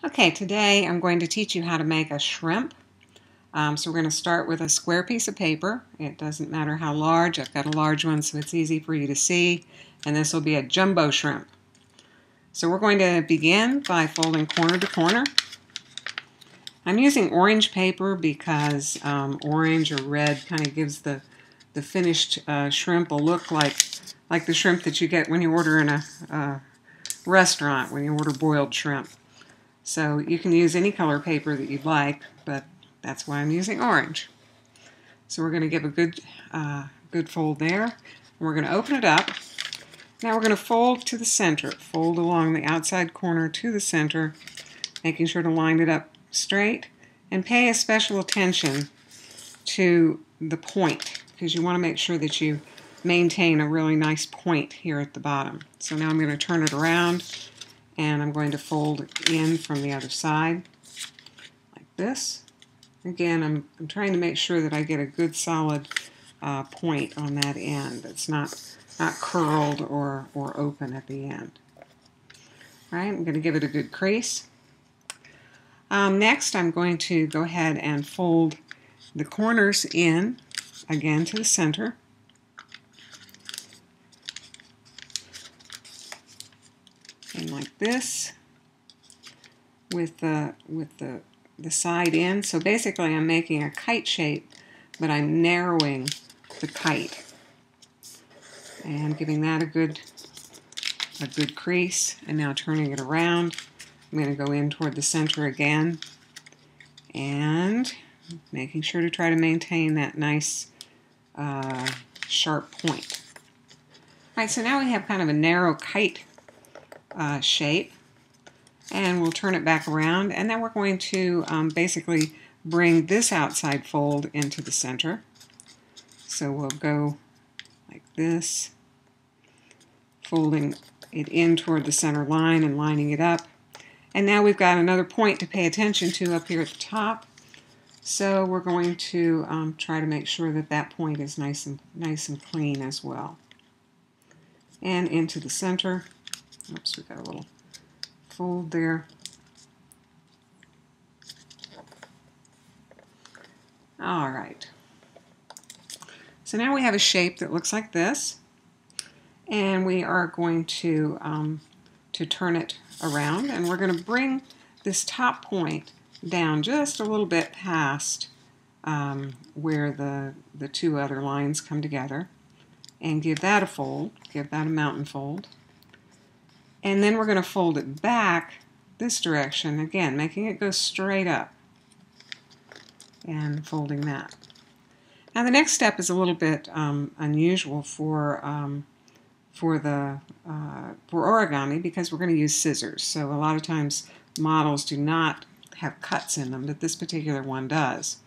Okay, today I'm going to teach you how to make a shrimp. So we're going to start with a square piece of paper. It doesn't matter how large. I've got a large one so it's easy for you to see. And this will be a jumbo shrimp. So we're going to begin by folding corner to corner. I'm using orange paper because orange or red kind of gives the finished shrimp a look like the shrimp that you get when you order in a restaurant, when you order boiled shrimp. So you can use any color paper that you'd like, but that's why I'm using orange. So we're going to give a good fold there. We're going to open it up. Now we're going to fold to the center. Fold along the outside corner to the center, making sure to line it up straight. And pay a special attention to the point, because you want to make sure that you maintain a really nice point here at the bottom. So now I'm going to turn it around, and I'm going to fold in from the other side, like this. Again, I'm trying to make sure that I get a good solid point on that end. It's not curled or open at the end. All right, I'm going to give it a good crease. Next, I'm going to go ahead and fold the corners in, again to the center. And like this, with the side in. So basically I'm making a kite shape, but I'm narrowing the kite and giving that a good crease. And now turning it around, I'm going to go in toward the center again and making sure to try to maintain that nice sharp point. All right, so now we have kind of a narrow kite shape, and we'll turn it back around, and then we're going to basically bring this outside fold into the center. So we'll go like this, folding it in toward the center line and lining it up. And now we've got another point to pay attention to up here at the top. So we're going to try to make sure that that point is nice and clean as well. And into the center. Oops, we've got a little fold there. All right. So now we have a shape that looks like this, and we are going to turn it around, and we're going to bring this top point down just a little bit past where the two other lines come together, and give that a fold, give that a mountain fold. And then we're going to fold it back this direction, again, making it go straight up and folding that. Now the next step is a little bit unusual for origami, because we're going to use scissors. So a lot of times models do not have cuts in them, but this particular one does.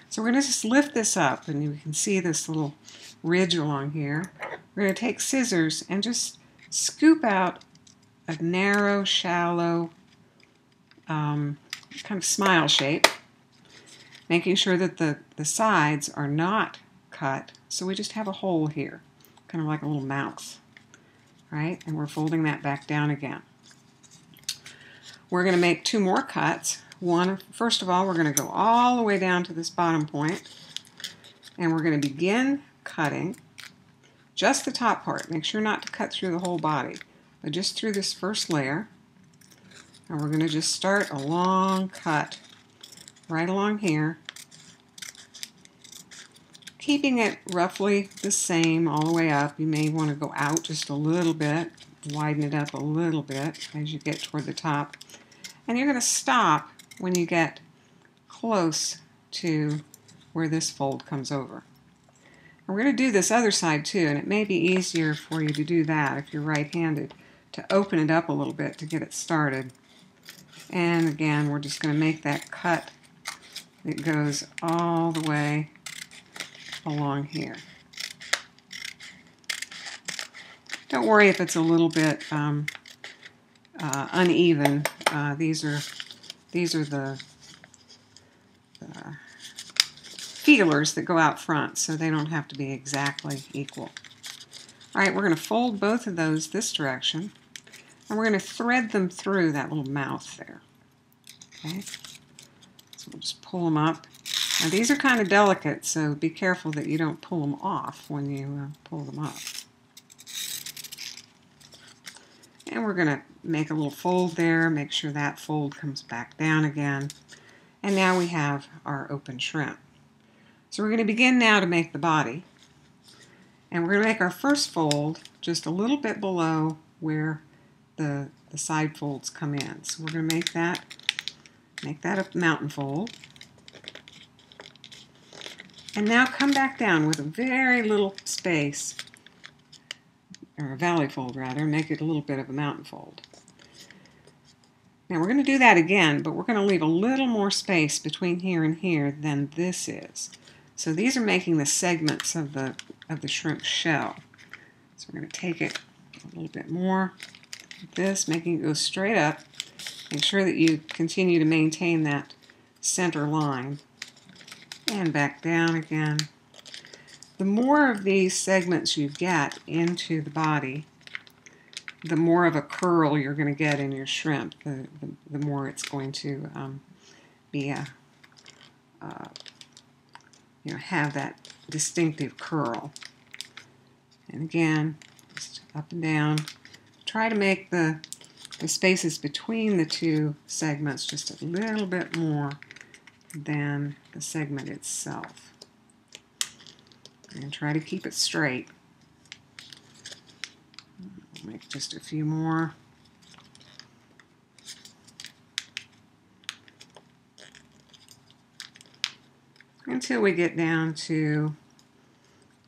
So we're going to just lift this up, and you can see this little ridge along here. We're going to take scissors and just scoop out a narrow, shallow, kind of smile shape, making sure that the sides are not cut, so we just have a hole here, kind of like a little mouth, right? And we're folding that back down again. We're going to make two more cuts. First of all, we're going to go all the way down to this bottom point, and we're going to begin cutting just the top part. Make sure not to cut through the whole body, but just through this first layer. And we're going to just start a long cut right along here, keeping it roughly the same all the way up. You may want to go out just a little bit, widen it up a little bit as you get toward the top. And you're going to stop when you get close to where this fold comes over. And we're going to do this other side too, and it may be easier for you to do that if you're right-handed, to open it up a little bit to get it started. And again, we're just going to make that cut that goes all the way along here. Don't worry if it's a little bit uneven. These are the feelers that go out front, so they don't have to be exactly equal. All right, we're going to fold both of those this direction, and we're going to thread them through that little mouth there. Okay, so we'll just pull them up. Now these are kind of delicate, so be careful that you don't pull them off when you pull them up. And we're going to make a little fold there, make sure that fold comes back down again. And now we have our open shrimp. So we're going to begin now to make the body. And we're going to make our first fold just a little bit below where the side folds come in. So we're going to make that a mountain fold. And now come back down with a very little space, or a valley fold rather, make it a little bit of a mountain fold. Now we're going to do that again, but we're going to leave a little more space between here and here than this is. So these are making the segments of the shrimp shell. So we're going to take it a little bit more like this, making it go straight up. Make sure that you continue to maintain that center line. And back down again. The more of these segments you get into the body, the more of a curl you're going to get in your shrimp, the more it's going to be have that distinctive curl. And again, just up and down. Try to make the spaces between the two segments just a little bit more than the segment itself. And try to keep it straight. Make just a few more. Until we get down to,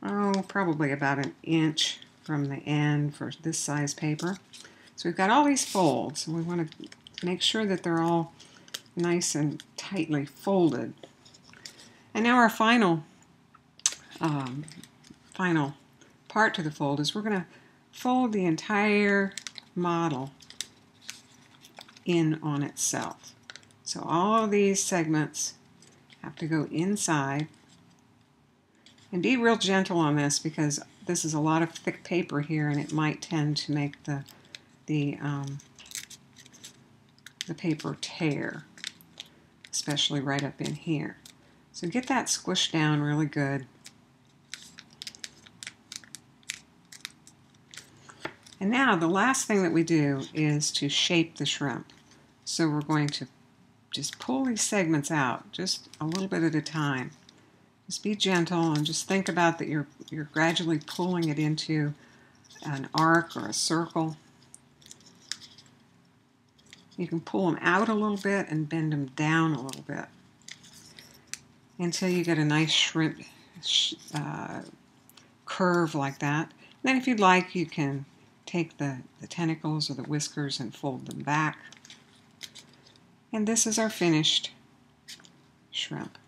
probably about an inch from the end for this size paper. So we've got all these folds, and we want to make sure that they're all nice and tightly folded. And now our final part to the fold is we're going to fold the entire model in on itself. So all of these segments have to go inside. And be real gentle on this because this is a lot of thick paper here and it might tend to make the paper tear, especially right up in here. So get that squished down really good. And now the last thing that we do is to shape the shrimp. So we're going to just pull these segments out just a little bit at a time. Just be gentle and just think about that you're gradually pulling it into an arc or a circle. You can pull them out a little bit and bend them down a little bit until you get a nice shrimp curve like that. Then if you'd like, you can take the tentacles or the whiskers and fold them back. And this is our finished shrimp.